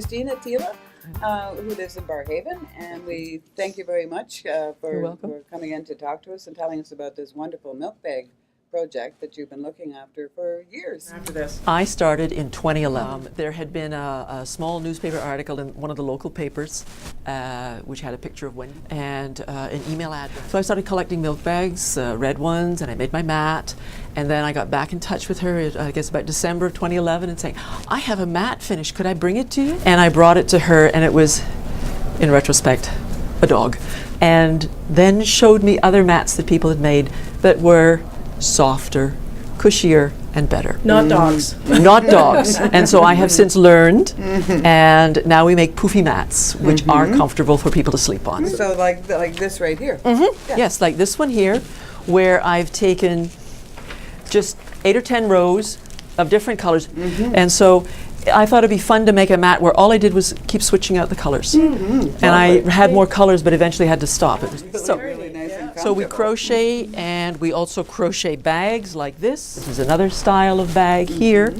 Christina Tila, who lives in Barrhaven, and we thank you very much for coming in to talk to us and telling us about this wonderful Milkbag project that you've been looking after for years. After this, I started in 2011. There had been a small newspaper article in one of the local papers, which had a picture of Wendy and an email address. So I started collecting milk bags, red ones, and I made my mat. And then I got back in touch with her, I guess about December of 2011, and saying, I have a mat finished, could I bring it to you? And I brought it to her, and it was, in retrospect, a dog. And then showed me other mats that people had made that were softer, cushier, and better. not dogs. Not dogs. And so I have since learned, and now we make poofy mats, which are comfortable for people to sleep on. So like this right here. Yeah. Yes, like this one here, where I've taken just 8 or 10 rows of different colors. And so I thought it'd be fun to make a mat where all I did was keep switching out the colors. And I had more colors, but eventually had to stop. It was Really nice and so we comfortable. crochet, and we also crochet bags like this. This is another style of bag here.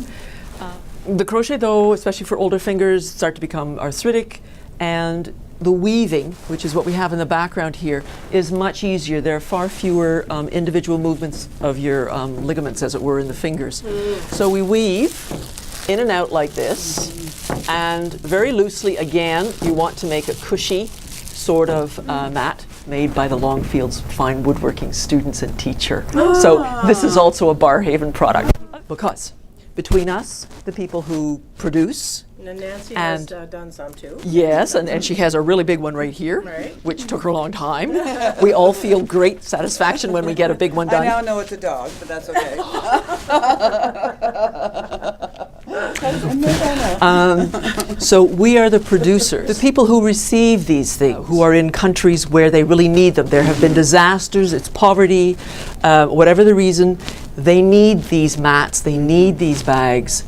The crochet, though, especially for older fingers, start to become arthritic, and the weaving, which is what we have in the background here, is much easier. There are far fewer individual movements of your ligaments, as it were, in the fingers. So we weave in and out like this, and very loosely, again, you want to make a cushy sort of mat made by the Longfields Fine Woodworking students and teacher. So this is also a Barrhaven product. Because between us, the people who produce, And Nancy And- has done some too. yes, and she has a really big one right here, Right. which took her a long time. We all feel great satisfaction when we get a big one I done. now know it's a dog, but that's okay. So we are the producers, the people who receive these things, who are in countries where they really need them. There have been disasters, it's poverty, whatever the reason, they need these mats, they need these bags.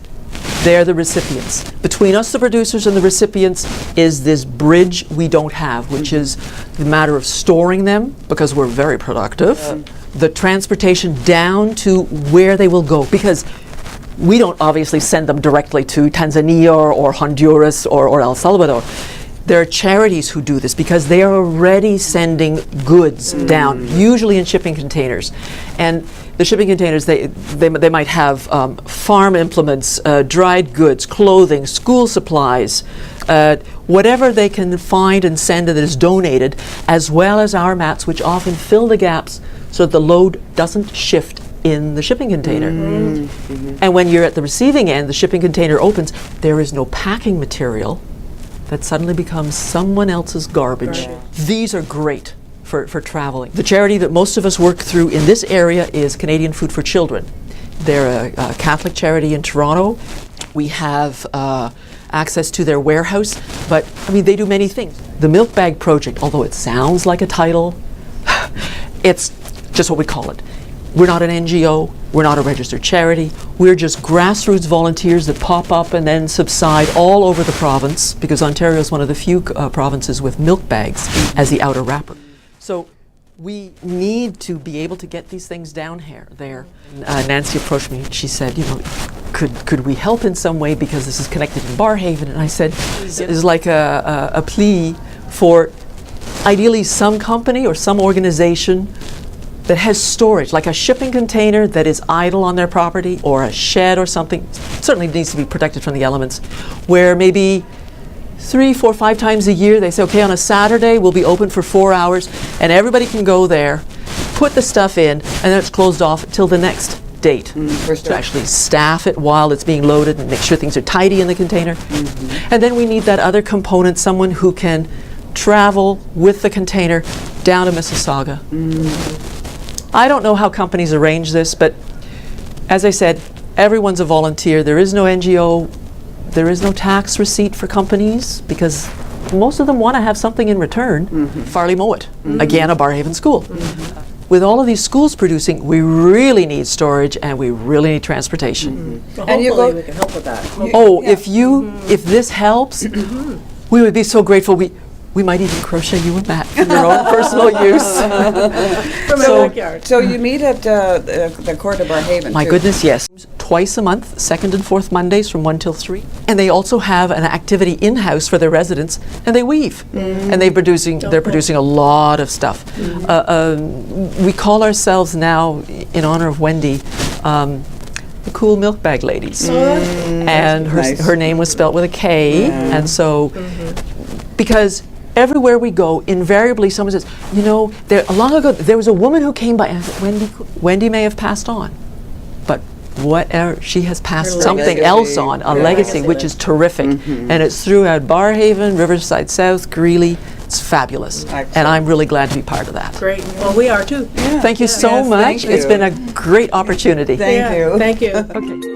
They're the recipients. Between us, the producers, and the recipients is this bridge we don't have, which is the matter of storing them, because we're very productive, the transportation down to where they will go, because we don't obviously send them directly to Tanzania or Honduras or El Salvador. There are charities who do this because they are already sending goods down, usually in shipping containers. And the shipping containers, they might have farm implements, dried goods, clothing, school supplies, whatever they can find and send that is donated, as well as our mats, which often fill the gaps so that the load doesn't shift in the shipping container. And when you're at the receiving end, the shipping container opens, there is no packing material that suddenly becomes someone else's garbage. These are great for traveling. The charity that most of us work through in this area is Canadian Food for Children. They're a Catholic charity in Toronto. We have access to their warehouse, but I mean, they do many things. The Milkbag Project, although it sounds like a title, it's just what we call it. We're not an NGO, we're not a registered charity, we're just grassroots volunteers that pop up and then subside all over the province, because Ontario is one of the few provinces with milk bags as the outer wrapper. So we need to be able to get these things down there. Nancy approached me and she said, you know, could we help in some way, because this is connected in Barrhaven? And I said, it's like a plea for ideally some company or some organization that has storage, like a shipping container that is idle on their property, or a shed or something. Certainly needs to be protected from the elements, where maybe 3, 4, 5 times a year they say, okay, on a Saturday we'll be open for 4 hours, and everybody can go there, put the stuff in, and then it's closed off till the next date. To actually staff it while it's being loaded and make sure things are tidy in the container. And then we need that other component, someone who can travel with the container down to Mississauga. I don't know how companies arrange this, but as I said, everyone's a volunteer. There is no NGO, there is no tax receipt for companies, because most of them want to have something in return. Farley Mowat, again, a Barrhaven school. With all of these schools producing, we really need storage and we really need transportation. Well, And you hopefully go- we can help with that. Oh, if this helps, we would be so grateful. We might even crochet you a mat for your own personal use. From my backyard. So you meet at the Court of Barhaven, My too. goodness, yes. Twice a month, second and fourth Mondays from 1 till 3. And they also have an activity in-house for their residents, and they weave. And they're producing a lot of stuff. We call ourselves now, in honor of Wendy, the Cool Milkbag Ladies. And Nice. her name was spelled with a K, and so, because everywhere we go, invariably someone says, you know, long ago there was a woman who came by, and I said, Wendy may have passed on, but whatever, she has passed Her something legacy. else on, a Yeah. legacy, which is terrific. And it's throughout Barhaven, Riverside South, Greeley. It's fabulous. Excellent. And I'm really glad to be part of that. Great. Well, we are too. Thank you so Yes, much. thank It's you. been a great opportunity. Thank you. Thank you. Okay.